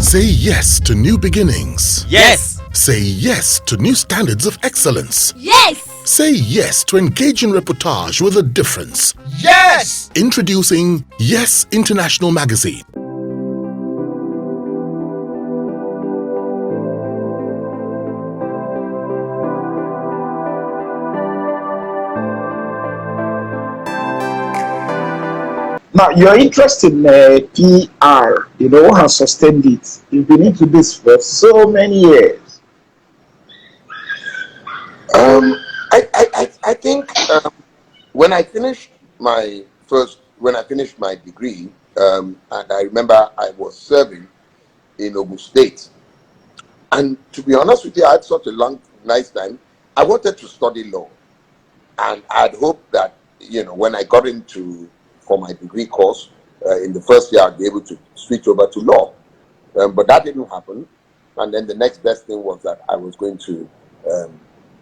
Say yes to new beginnings. Yes. Say yes to new standards of excellence. Yes. Say yes to engaging reportage with a difference. Yes. Introducing Yes International Magazine. Now, your interest in PR, what has sustained it? You've been into this for so many years. I think when I finished my degree, and I remember I was serving in Ogun State, and to be honest with you, I had such a nice time. I wanted to study law, and I'd hoped that when I got for my degree course in the first year, I'd be able to switch over to law, but that didn't happen. And then the next best thing was that I was going to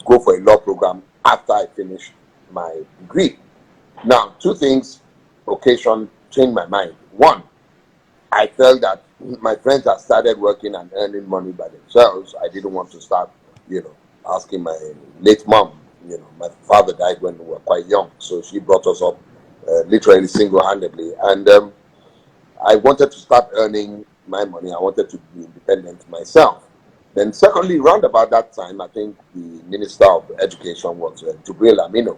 go for a law program after I finished my degree. Now, two things changed my mind. One, I felt that my friends had started working and earning money by themselves. I didn't want to start, asking my late mom. My father died when we were quite young, so she brought us up literally single-handedly. And I wanted to start earning my money. I wanted to be independent myself. Then secondly, round about that time, I think the Minister of Education was Jubril Aminu,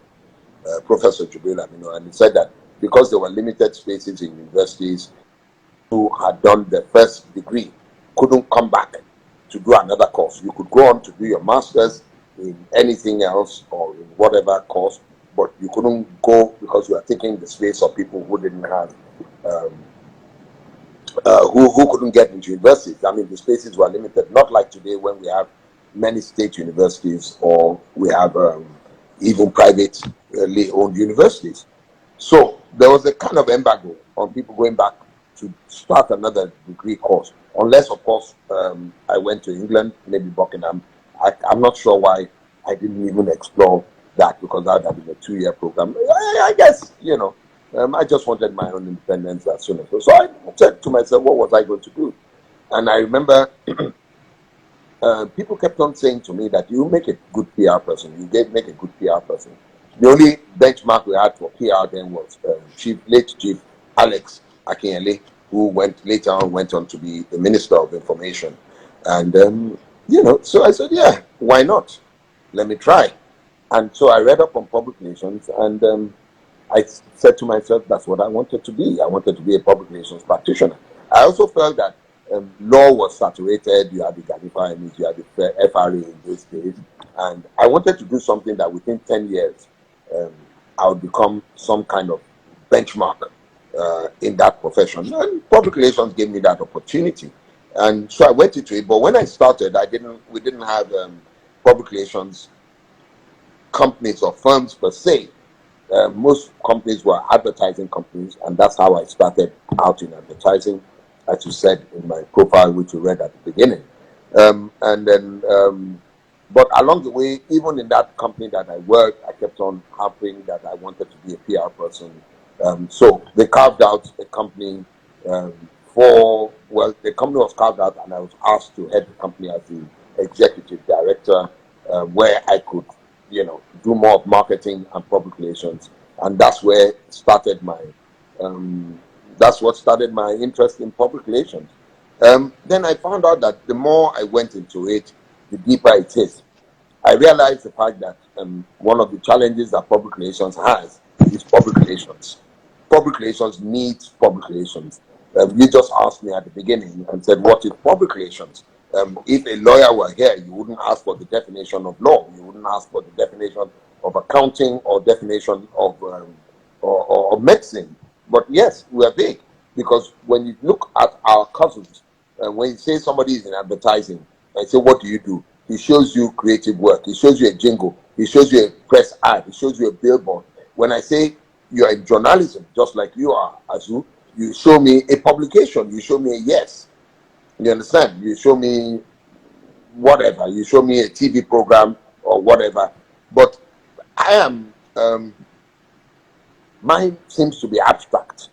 Professor Jubril Aminu, and he said that because there were limited spaces in universities, who had done their first degree couldn't come back to do another course. You could go on to do your master's in anything else or in whatever course, but you couldn't go because you are taking the space of people who didn't have who couldn't get into universities. I mean, the spaces were limited, not like today when we have many state universities or we have even privately owned universities. So there was a kind of embargo on people going back to start another degree course, unless, of course, I went to England, maybe Buckingham. I'm not sure why I didn't even explore that, because that would have been a 2-year program. I guess, I just wanted my own independence as soon as possible. So I said to myself, what was I going to do? And I remember people kept on saying to me that you make a good PR person. You make a good PR person. The only benchmark we had for PR then was late Chief Alex Akinyele, who later on went on to be the Minister of Information. And, so I said, yeah, why not? Let me try. And so I read up on public relations, and I said to myself, that's what I wanted to be. I wanted to be a public relations practitioner. I also felt that law was saturated. You had the Ganifa, you had the FRA in those days. And I wanted to do something that within 10 years, I would become some kind of benchmark in that profession. And public relations gave me that opportunity. And so I went into it. But when I started, we didn't have public relations companies or firms per se. Most companies were advertising companies, and that's how I started out in advertising, as you said in my profile, which you read at the beginning. But along the way, even in that company that I worked, I kept on harping that I wanted to be a PR person. So they carved out a company the company was carved out, and I was asked to head the company as the executive director, where I could, do more of marketing and public relations. And that's where started that's what started my interest in public relations. Then I found out that the more I went into it, the deeper it is. I realized the fact that one of the challenges that public relations has is public relations. Public relations needs public relations. You just asked me at the beginning and said, what is public relations? If a lawyer were here, you wouldn't ask for the definition of law. You wouldn't ask for the definition of accounting or definition of medicine. But yes, we are big, because when you look at our cousins, when you say somebody is in advertising, and say, what do you do? He shows you creative work. He shows you a jingle. He shows you a press ad. He shows you a billboard. When I say you're in journalism, just like you are, Azuh, you show me a publication. You show me a yes. You understand? You show me whatever. You show me a TV program or whatever. But I am, mine seems to be abstract.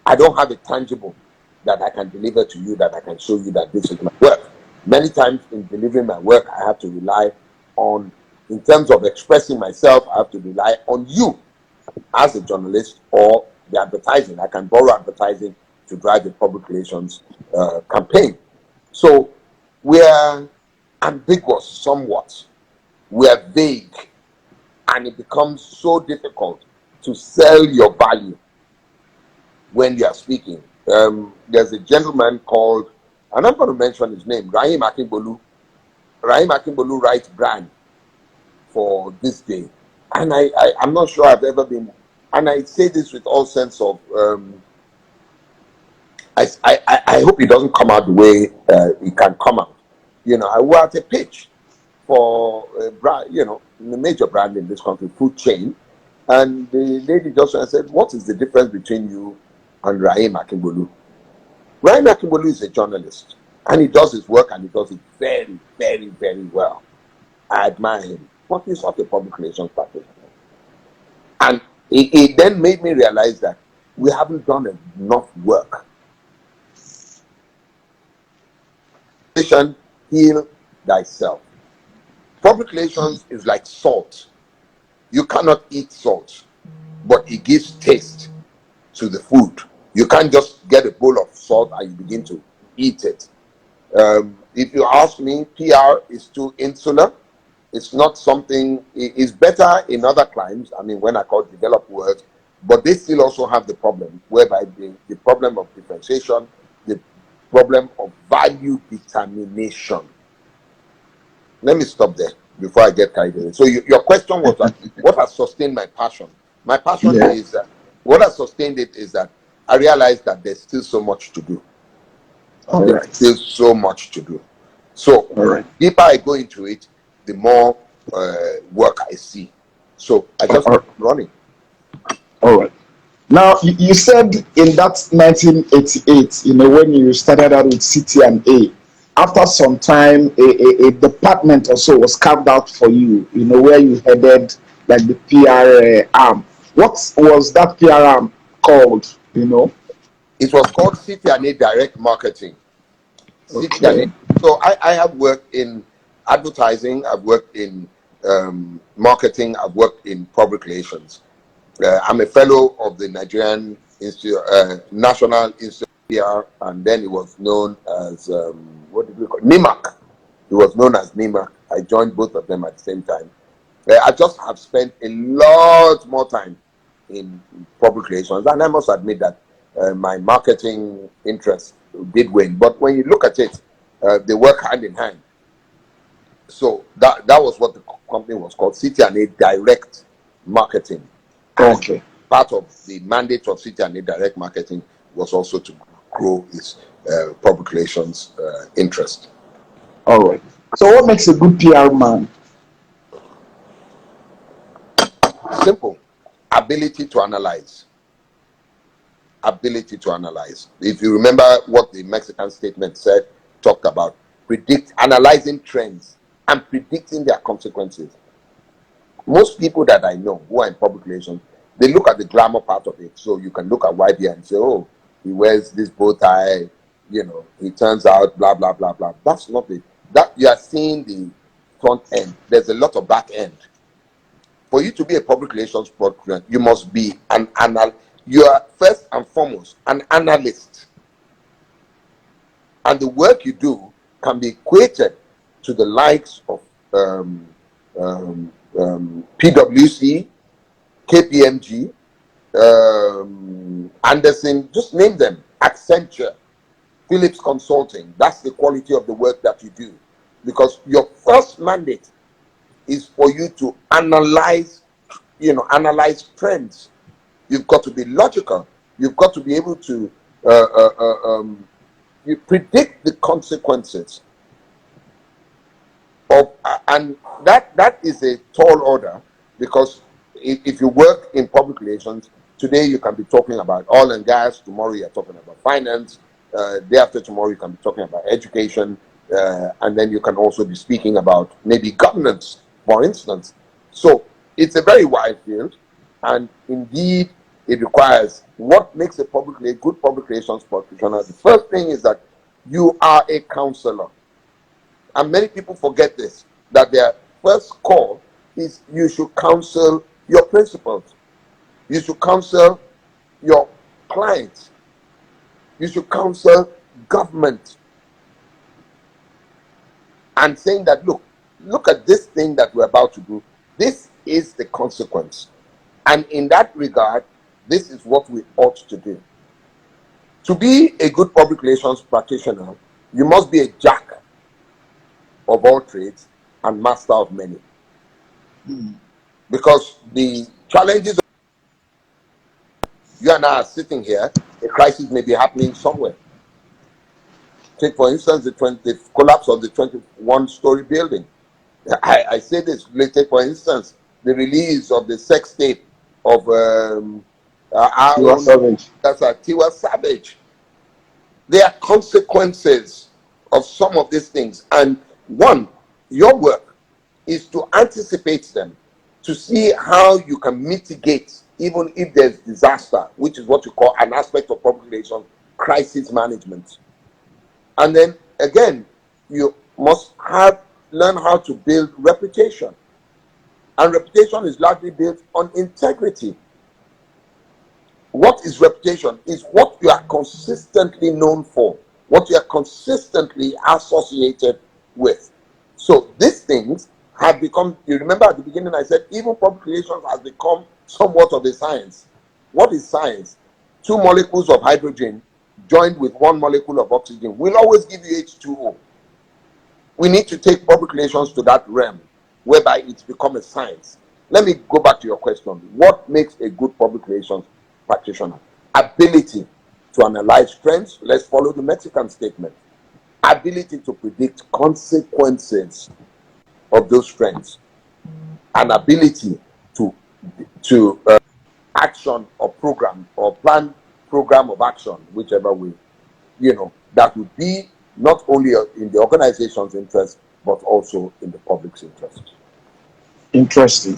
I don't have a tangible. that I can deliver to you, that I can show you that this is my work. Many times in delivering my work, I have to rely on, in terms of expressing myself, I have to rely on you as a journalist or the advertising. I can borrow advertising to drive the public relations campaign. So we're ambiguous somewhat. We're vague, and it becomes so difficult to sell your value when you are speaking. There's a gentleman called, and I'm going to mention his name, Rahim Akinbolu. Rahim Akinbolu writes brand for this day. And I'm not sure I've ever been, and I say this with all sense of, I hope it doesn't come out the way it can come out. You know, I was at a pitch for a brand, you know, the major brand in this country, food chain, and the lady just said, "What is the difference between you and Rahim Akinbolu?" Rahim Akinbolu is a journalist, and he does his work, and he does it very, very, very well. I admire him, but he's not a public relations practitioner. And it then made me realize that we haven't done enough work. Heal thyself. Public relations is like salt. You cannot eat salt, but it gives taste to the food. You can't just get a bowl of salt and you begin to eat it. If you ask me, PR is too insular. It's not something, it's better in other climes. I mean, when I call developed world, but they still also have the problem, whereby the problem of differentiation, the problem of value determination. Let me stop there before I get carried away. So your question was that, what has sustained my passion? My passion is that, what has sustained it is that I realized that there's still so much to do. There's still so much to do. So the deeper I go into it, the more work I see. So I just keep running. All right. Now, you said in that 1988, you know, when you started out with CT&A, after some time, a department or so was carved out for you, you know, where you headed like the PR arm. What was that PR arm called, you know? It was called CT&A Direct Marketing. Okay. So I have worked in advertising, I've worked in marketing, I've worked in public relations. I'm a fellow of the Nigerian National Institute of PR, and then it was known as, what did we call it? NIMAC. It was known as NIMAC. I joined both of them at the same time. I just have spent a lot more time in public relations, and I must admit that my marketing interest did wane. But when you look at it, they work hand in hand. So that was what the company was called, CT&A Direct Marketing. Okay. Part of the mandate of CT&A Direct Marketing was also to grow its public relations interest. All right. So what makes a good PR man? Simple. Ability to analyze. Ability to analyze. If you remember what the Mexican statement said, talked about analyzing trends and predicting their consequences. Most people that I know who are in public relations, they look at the glamour part of it. So you can look at YB and say, oh, he wears this bow tie, you know, he turns out blah, blah, blah, blah. That's not it. That you are seeing the front end. There's a lot of back end. For you to be a public relations program, you must be you are first and foremost an analyst. And the work you do can be equated to the likes of PwC, KPMG, Anderson, just name them, Accenture, Phillips Consulting. That's the quality of the work that you do. Because your first mandate is for you to analyze trends. You've got to be logical. You've got to be able to you predict the consequences of, and that is a tall order, because if you work in public relations, today you can be talking about oil and gas, tomorrow you're talking about finance, day after tomorrow you can be talking about education, and then you can also be speaking about maybe governance, for instance. So it's a very wide field, and indeed it requires what makes a good public relations practitioner. The first thing is that you are a counselor. And many people forget this, that their first call is you should counsel your principals. You should counsel your clients. You should counsel government. And saying that, look at this thing that we're about to do. This is the consequence. And in that regard, this is what we ought to do. To be a good public relations practitioner, you must be a jack of all trades and master of many. Because the challenges you and I are sitting here, a crisis may be happening somewhere. Take, for instance, the collapse of the 21-story building. I say this, take, for instance, the release of the sex tape of Tiwa Savage. There are consequences of some of these things. And one, your work is to anticipate them, to see how you can mitigate, even if there's disaster, which is what you call an aspect of public relations, crisis management. And then again, you must learn how to build reputation. And reputation is largely built on integrity. What is reputation? Is what you are consistently known for, what you are consistently associated with. So these things have become, you remember at the beginning I said, even public relations has become somewhat of a science. What is science? 2 molecules of hydrogen joined with 1 molecule of oxygen will always give you H2O. We need to take public relations to that realm whereby it's become a science. Let me go back to your question. What makes a good public relations practitioner? Ability to analyze trends. Let's follow the Mexican statement. Ability to predict consequences of those trends. An ability to action or program or plan program of action, whichever way, that would be not only in the organization's interest, but also in the public's interest. Interesting.